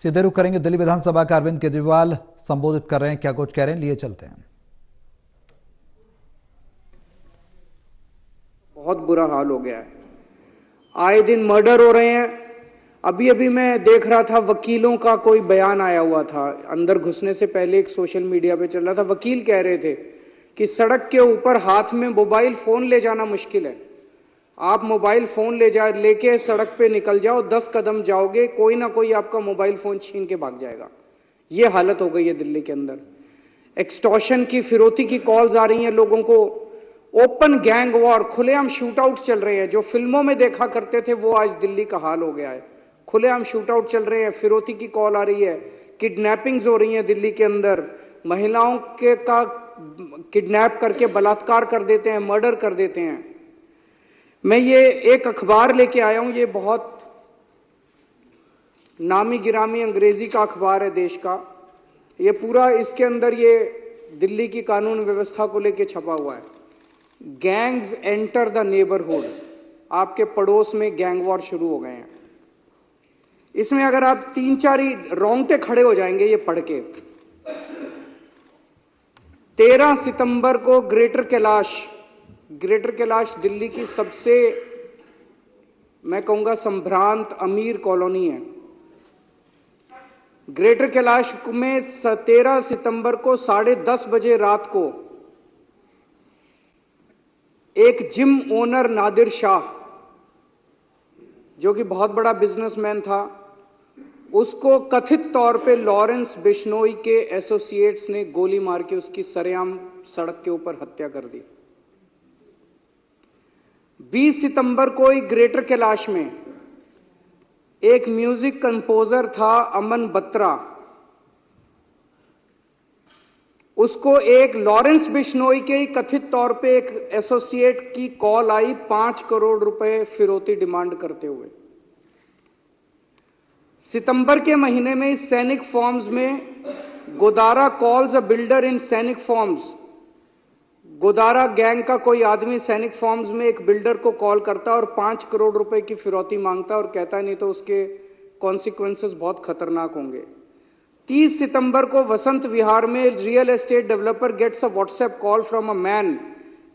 सीधे रुख करेंगे दिल्ली विधानसभा का। अरविंद केजरीवाल संबोधित कर रहे हैं, क्या कुछ कह रहे हैं, लिए चलते हैं। बहुत बुरा हाल हो गया है, आए दिन मर्डर हो रहे हैं। अभी अभी मैं देख रहा था, वकीलों का कोई बयान आया हुआ था, अंदर घुसने से पहले एक सोशल मीडिया पे चल रहा था। वकील कह रहे थे कि सड़क के ऊपर हाथ में मोबाइल फोन ले जाना मुश्किल है। आप मोबाइल फोन लेके सड़क पे निकल जाओ, 10 कदम जाओगे, कोई ना कोई आपका मोबाइल फोन छीन के भाग जाएगा। ये हालत हो गई है दिल्ली के अंदर। एक्सटॉर्शन की, फिरौती की कॉल्स आ रही हैं लोगों को। ओपन गैंग वॉर, खुलेआम शूट आउट चल रहे हैं। जो फिल्मों में देखा करते थे वो आज दिल्ली का हाल हो गया है। खुलेआम शूट आउट चल रहे हैं, फिरौती की कॉल आ रही है, किडनैपिंग्स हो रही हैं दिल्ली के अंदर। महिलाओं के का किडनैप करके बलात्कार कर देते हैं, मर्डर कर देते हैं। मैं ये एक अखबार लेके आया हूं, ये बहुत नामी गिरामी अंग्रेजी का अखबार है देश का। ये पूरा, इसके अंदर ये दिल्ली की कानून व्यवस्था को लेके छपा हुआ है। गैंग्स एंटर द नेबरहुड, आपके पड़ोस में गैंग वॉर शुरू हो गए हैं। इसमें अगर आप 3-4 ही रोंगटे खड़े हो जाएंगे ये पढ़ के। 13 सितंबर को ग्रेटर कैलाश दिल्ली की सबसे, मैं कहूंगा, संभ्रांत अमीर कॉलोनी है। ग्रेटर कैलाश में 13 सितंबर को 10:30 बजे रात को एक जिम ओनर नादिर शाह, जो कि बहुत बड़ा बिजनेसमैन था, उसको कथित तौर पे लॉरेंस बिश्नोई के एसोसिएट्स ने गोली मार के उसकी सरेआम सड़क के ऊपर हत्या कर दी। 20 सितंबर को ही ग्रेटर कैलाश में एक म्यूजिक कंपोजर था अमन बत्रा, उसको एक लॉरेंस बिश्नोई के ही कथित तौर पे एक एसोसिएट की कॉल आई 5 करोड़ रुपए फिरौती डिमांड करते हुए। सितंबर के महीने में इस सैनिक फॉर्म्स में गोदारा कॉल्स अ बिल्डर इन सैनिक फॉर्म्स, गोदारा गैंग का कोई आदमी सैनिक फॉर्म्स में एक बिल्डर को कॉल करता और 5 करोड़ रुपए की फिरौती मांगता और कहता है नहीं तो उसके कॉन्सिक्वेंसेस बहुत खतरनाक होंगे। 30 सितंबर को वसंत विहार में real estate developer gets a WhatsApp call from a man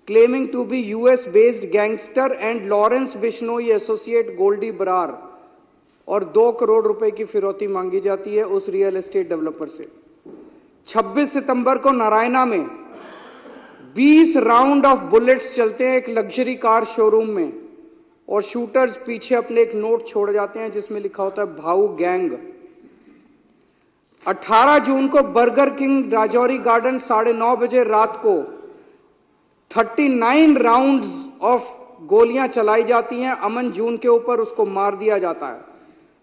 claiming to be US based gangster and Lawrence Bishnoi associate Goldy Brar, और 2 करोड़ रुपए की फिरौती मांगी जाती है उस रियल एस्टेट डेवलपर से। 26 सितंबर को नारायणा में 20 राउंड ऑफ बुलेट्स चलते हैं एक लग्जरी कार शोरूम में, और शूटर्स पीछे अपने एक नोट छोड़ जाते हैं जिसमें लिखा होता है भाऊ गैंग। 18 जून को बर्गर किंग राजौरी गार्डन 9:30 बजे रात को 39 राउंड्स ऑफ गोलियां चलाई जाती हैं अमन जून के ऊपर, उसको मार दिया जाता है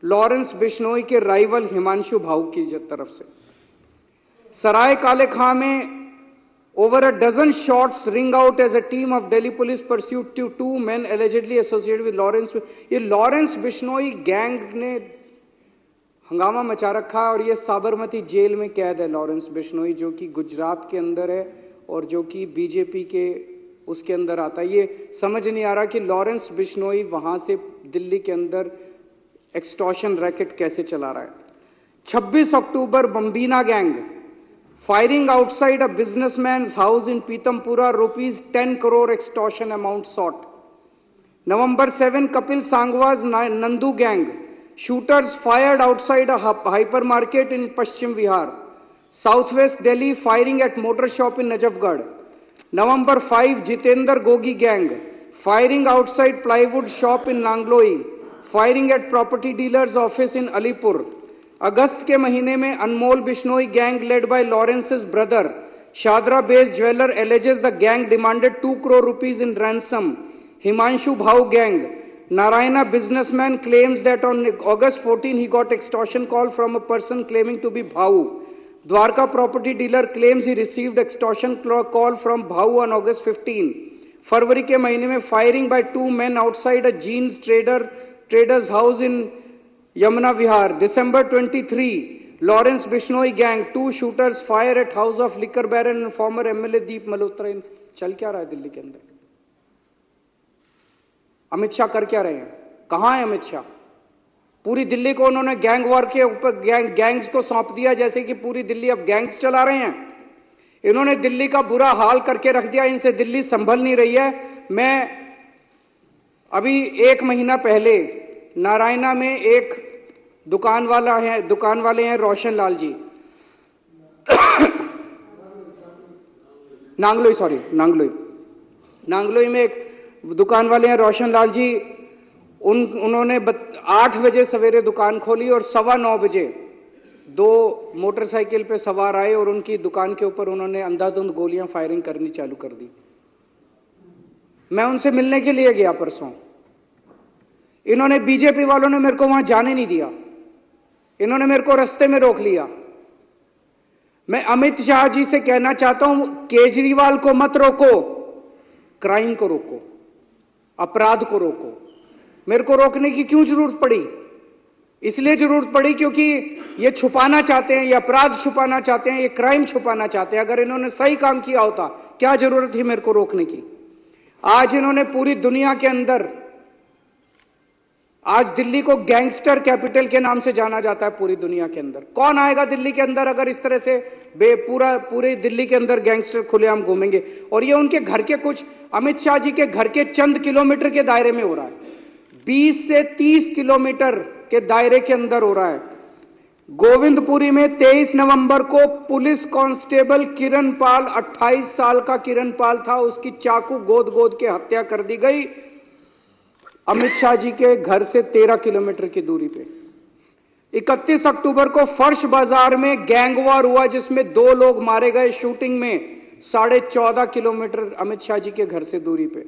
लॉरेंस बिश्नोई के राइवल हिमांशु भाऊ की तरफ से। सराय काले खां में over a dozen shots ring out as a team of Delhi police pursued 2 men allegedly associated with Lawrence। ये लॉरेंस बिश्नोई गैंग ने हंगामा मचा रखा है और ये साबरमती जेल में कैद है लॉरेंस बिश्नोई, जो कि गुजरात के अंदर है और जो कि बीजेपी के उसके अंदर आता है। ये समझ नहीं आ रहा कि लॉरेंस बिश्नोई वहां से दिल्ली के अंदर एक्सटॉर्शन रैकेट कैसे चला रहा है। 26 अक्टूबर बम्बीना gang firing outside a businessman's house in Pitampura, rupees 10 crore extortion amount sought। November 7, Kapil Sangwa's Nandu gang, shooters fired outside a hypermarket in Paschim Vihar। Southwest Delhi, firing at motor shop in Najafgarh। November 5, Jitendra Gogi gang, firing outside plywood shop in Nangloi, firing at property dealer's office in Alipur। अगस्त के महीने में Anmol Bishnoi gang led by Lawrence's brother Shahdara based jeweller alleges the gang demanded 2 crore rupees in ransom। Himanshu Bhau gang, Narayana businessman claims that on August 14 he got extortion call from a person claiming to be Bhau। Dwarka property dealer claims he received extortion call from Bhau on August 15। फरवरी के महीने में firing by 2 men outside a jeans trader's house in Yamuna Vihar। December 23, Lawrence Bishnoi gang, 2 shooters fire at house of liquor baron and former MLA Deep Malhotra। चल क्या रहा है दिल्ली के अंदर? अमित शाह कर क्या रहे हैं? कहां है अमित शाह? पूरी दिल्ली को उन्होंने गैंग वॉर के ऊपर गैंग्स को सौंप दिया, जैसे कि पूरी दिल्ली अब गैंग्स चला रहे हैं। इन्होंने दिल्ली का बुरा हाल करके रख दिया, इनसे दिल्ली संभल नहीं रही है। मैं अभी 1 महीना पहले नारायणा में एक दुकान वाले हैं रोशन लाल जी, नांगलोई में एक दुकान वाले हैं रोशन लाल जी। उन्होंने 8 बजे सवेरे दुकान खोली और 9:15 बजे 2 मोटरसाइकिल पे सवार आए और उनकी दुकान के ऊपर उन्होंने अंधाधुंध गोलियां फायरिंग करनी चालू कर दी। मैं उनसे मिलने के लिए गया परसों। इन्होंने, बीजेपी वालों ने मेरे को वहां जाने नहीं दिया, इन्होंने मेरे को रास्ते में रोक लिया। मैं अमित शाह जी से कहना चाहता हूं, केजरीवाल को मत रोको, क्राइम को रोको, अपराध को रोको। मेरे को रोकने की क्यों जरूरत पड़ी? इसलिए जरूरत पड़ी क्योंकि ये छुपाना चाहते हैं, ये अपराध छुपाना चाहते हैं, ये क्राइम छुपाना चाहते हैं। अगर इन्होंने सही काम किया होता, क्या जरूरत थी मेरे को रोकने की? आज इन्होंने पूरी दुनिया के अंदर, आज दिल्ली को गैंगस्टर कैपिटल के नाम से जाना जाता है पूरी दुनिया के अंदर। कौन आएगा दिल्ली के अंदर अगर इस तरह से पूरे दिल्ली के अंदर गैंगस्टर खुलेआम घूमेंगे? और ये उनके घर के कुछ, अमित शाह जी के घर के चंद किलोमीटर के दायरे में हो रहा है, 20 से 30 किलोमीटर के दायरे के अंदर हो रहा है। गोविंदपुरी में 23 नवंबर को पुलिस कांस्टेबल किरण पाल, 28 साल का किरण पाल था, उसकी चाकू गोद के हत्या कर दी गई अमित शाह जी के घर से 13 किलोमीटर की दूरी पे। 31 अक्टूबर को फर्श बाजार में गैंग वॉर हुआ जिसमें 2 लोग मारे गए शूटिंग में, 14.5 किलोमीटर अमित शाह जी के घर से दूरी पे।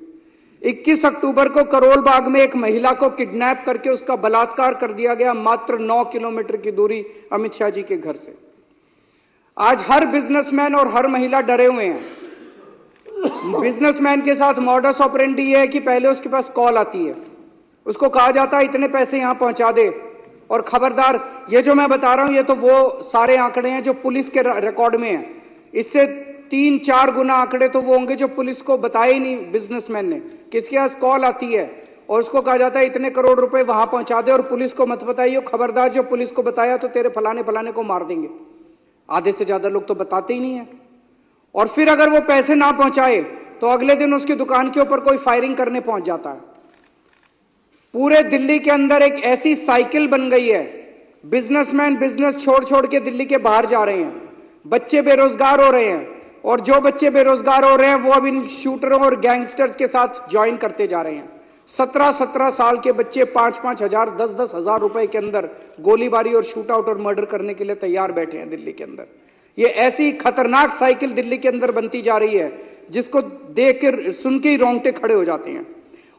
21 अक्टूबर को करोल बाग में एक महिला को किडनैप करके उसका बलात्कार कर दिया गया, मात्र 9 किलोमीटर की दूरी अमित शाह जी के घर से। आज हर बिजनेसमैन और हर महिला डरे हुए हैं। बिजनेसमैन के साथ मॉडस ऑपरेंडी ये है कि पहले उसके पास कॉल आती है, उसको कहा जाता है इतने पैसे यहां पहुंचा दे, और खबरदार, ये जो मैं बता रहा हूं ये तो वो सारे आंकड़े हैं जो पुलिस के रिकॉर्ड में हैं। इससे 3-4 गुना आंकड़े तो वो होंगे जो पुलिस को बताए ही नहीं बिजनेसमैन ने। किसके पास कॉल आती है और उसको कहा जाता है इतने करोड़ रुपए वहां पहुंचा दे और पुलिस को मत बताइए, खबरदार जो पुलिस को बताया तो तेरे फलाने को मार देंगे। आधे से ज्यादा लोग तो बताते ही नहीं है। और फिर अगर वो पैसे ना पहुंचाए तो अगले दिन उसकी दुकान के ऊपर कोई फायरिंग करने पहुंच जाता है। पूरे दिल्ली के अंदर एक ऐसी साइकिल बन गई है, बिजनेसमैन बिजनेस छोड़ के दिल्ली के बाहर जा रहे हैं, बच्चे बेरोजगार हो रहे हैं, और जो बच्चे बेरोजगार हो रहे हैं वो अब इन शूटरों और गैंगस्टर्स के साथ ज्वाइन करते जा रहे हैं। 17-17 साल के बच्चे 5-5 हजार 10-10 हजार रुपए के अंदर गोलीबारी और शूट आउट और मर्डर करने के लिए तैयार बैठे हैं दिल्ली के अंदर। ये ऐसी खतरनाक साइकिल दिल्ली के अंदर बनती जा रही है जिसको देख कर सुन के ही रोंगटे खड़े हो जाते हैं।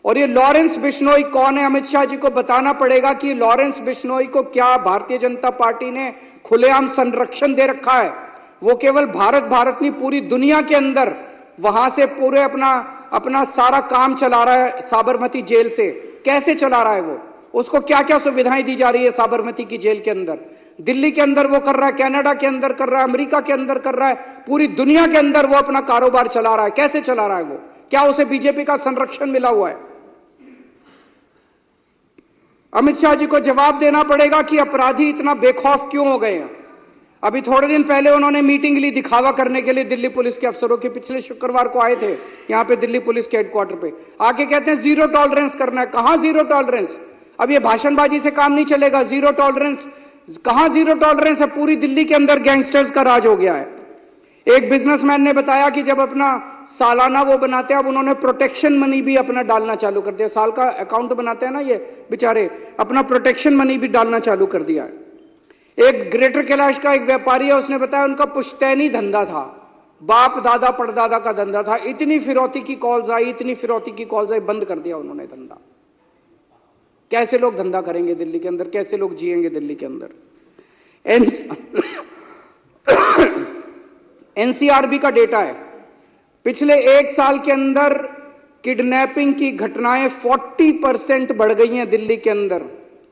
और ये लॉरेंस बिश्नोई कौन है? अमित शाह जी को बताना पड़ेगा कि लॉरेंस बिश्नोई को क्या भारतीय जनता पार्टी ने खुलेआम संरक्षण दे रखा है। वो केवल भारत नहीं, पूरी दुनिया के अंदर वहां से पूरे अपना सारा काम चला रहा है साबरमती जेल से। कैसे चला रहा है वो? उसको क्या क्या सुविधाएं दी जा रही है साबरमती की जेल के अंदर? दिल्ली के अंदर वो कर रहा है, कनाडा के अंदर कर रहा है, अमेरिका के अंदर कर रहा है, पूरी दुनिया के अंदर वो अपना कारोबार चला रहा है। कैसे चला रहा है वो? क्या उसे बीजेपी का संरक्षण मिला हुआ है? अमित शाह जी को जवाब देना पड़ेगा कि अपराधी इतना बेखौफ क्यों हो गए हैं। अभी थोड़े दिन पहले उन्होंने मीटिंग ली दिखावा करने के लिए दिल्ली पुलिस के अफसरों की। पिछले शुक्रवार को आए थे यहां पे दिल्ली पुलिस के हेडक्वार्टर पे, आके कहते हैं जीरो टॉलरेंस करना है। कहां जीरो टॉलरेंस? अब ये भाषणबाजी से काम नहीं चलेगा। जीरो टॉलरेंस कहां? जीरो टॉलरेंस है। पूरी दिल्ली के अंदर गैंगस्टर्स का राज हो गया है। एक बिजनेसमैन ने बताया कि जब अपना सालाना वो बनाते हैं, अब उन्होंने प्रोटेक्शन मनी भी अपना डालना चालू कर दिया। साल का अकाउंट बनाते हैं ना ये बेचारे, अपना प्रोटेक्शन मनी भी डालना चालू कर दिया है। एक ग्रेटर कैलाश का एक व्यापारी है, उसने बताया उनका पुश्तैनी धंधा था, बाप दादा परदादा का धंधा था। इतनी फिरौती की कॉल्स आई, बंद कर दिया उन्होंने धंधा। कैसे लोग धंधा करेंगे दिल्ली के अंदर? कैसे लोग जिएंगे दिल्ली के अंदर? एनसीआरबी का डेटा है, पिछले 1 साल के अंदर किडनैपिंग की घटनाएं 40% बढ़ गई हैं दिल्ली के अंदर,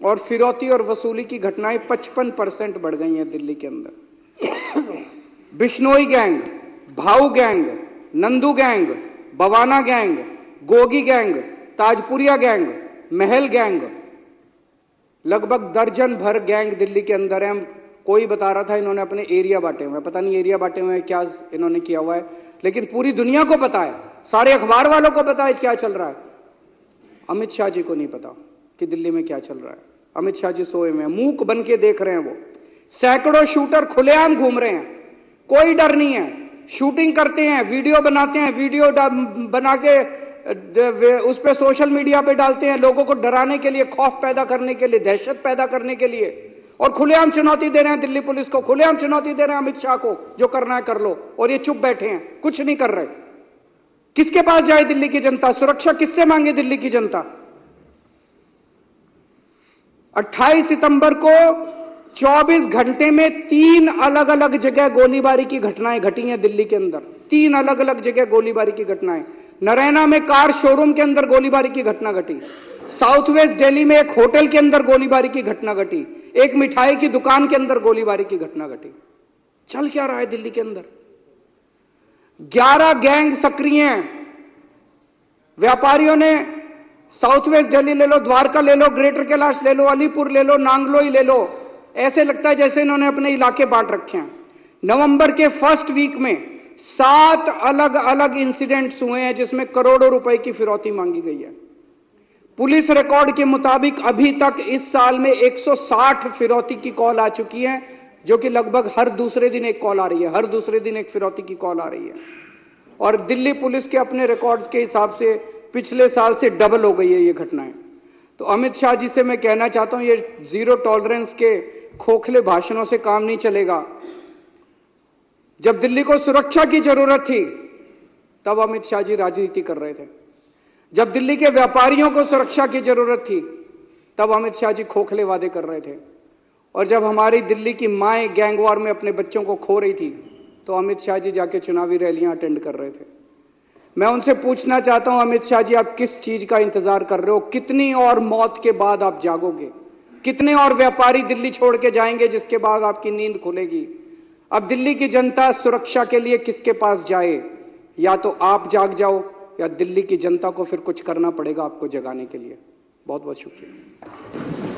और फिरौती और वसूली की घटनाएं 55% बढ़ गई हैं दिल्ली के अंदर। बिश्नोई गैंग, भाऊ gang, Nandu gang, Bawana gang, Gogi gang, Tajpuriya gang, महल गैंग, लगभग दर्जन भर गैंग दिल्ली के अंदर है। कोई बता रहा था इन्होंने अपने एरिया बांटे हुए हैं, पता नहीं एरिया बांटे हुए हैं क्या इन्होंने किया हुआ है, लेकिन पूरी दुनिया को पता है, सारे अखबार वालों को पता है क्या चल रहा है। अमित शाह जी को नहीं पता कि दिल्ली में क्या चल रहा है। अमित शाह जी सोए में मूक बन के देख रहे हैं। वो सैकड़ों शूटर खुलेआम घूम रहे हैं, कोई डर नहीं है, शूटिंग करते हैं, वीडियो बनाते हैं, वीडियो बना के उस पे सोशल मीडिया पे डालते हैं, लोगों को डराने के लिए, खौफ पैदा करने के लिए, दहशत पैदा करने के लिए, और खुलेआम चुनौती दे रहे हैं दिल्ली पुलिस को, खुलेआम चुनौती दे रहे हैं अमित शाह को, जो करना है कर लो, और ये चुप बैठे हैं, कुछ नहीं कर रहे। किसके पास जाए दिल्ली की जनता? सुरक्षा किससे मांगे दिल्ली की जनता? 28 सितंबर को 24 घंटे में 3 अलग अलग जगह गोलीबारी की घटनाएं घटी हैं दिल्ली के अंदर। 3 अलग अलग जगह गोलीबारी की घटनाएं। नरैना में कार शोरूम के अंदर गोलीबारी की घटना घटी, साउथ वेस्ट दिल्ली में एक होटल के अंदर गोलीबारी की घटना घटी, एक मिठाई की दुकान के अंदर गोलीबारी की घटना घटी। चल क्या रहा है दिल्ली के अंदर? 11 गैंग सक्रिय हैं। व्यापारियों ने साउथ वेस्ट दिल्ली ले लो, द्वारका ले लो, ग्रेटर कैलाश ले लो, अलीपुर ले लो, नांगलोई ले लो, ऐसे लगता है जैसे इन्होंने अपने इलाके बांट रखे हैं। नवंबर के फर्स्ट वीक में 7 अलग अलग इंसिडेंट्स हुए हैं जिसमें करोड़ों रुपए की फिरौती मांगी गई है। पुलिस रिकॉर्ड के मुताबिक अभी तक इस साल में 160 फिरौती की कॉल आ चुकी है, जो कि लगभग हर दूसरे दिन एक कॉल आ रही है, हर दूसरे दिन एक फिरौती की कॉल आ रही है। और दिल्ली पुलिस के अपने रिकॉर्ड्स के हिसाब से पिछले साल से डबल हो गई है ये घटनाएं। तो अमित शाह जी से मैं कहना चाहता हूं, ये जीरो टॉलरेंस के खोखले भाषणों से काम नहीं चलेगा। जब दिल्ली को सुरक्षा की जरूरत थी तब अमित शाह जी राजनीति कर रहे थे। जब दिल्ली के व्यापारियों को सुरक्षा की जरूरत थी तब अमित शाह जी खोखले वादे कर रहे थे। और जब हमारी दिल्ली की माएं गैंगवार में अपने बच्चों को खो रही थी तो अमित शाह जी जाके चुनावी रैलियां अटेंड कर रहे थे। मैं उनसे पूछना चाहता हूं, अमित शाह जी, आप किस चीज का इंतजार कर रहे हो? कितनी और मौत के बाद आप जागोगे? कितने और व्यापारी दिल्ली छोड़ के जाएंगे जिसके बाद आपकी नींद खुलेगी? अब दिल्ली की जनता सुरक्षा के लिए किसके पास जाए? या तो आप जाग जाओ या दिल्ली की जनता को फिर कुछ करना पड़ेगा आपको जगाने के लिए। बहुत बहुत शुक्रिया।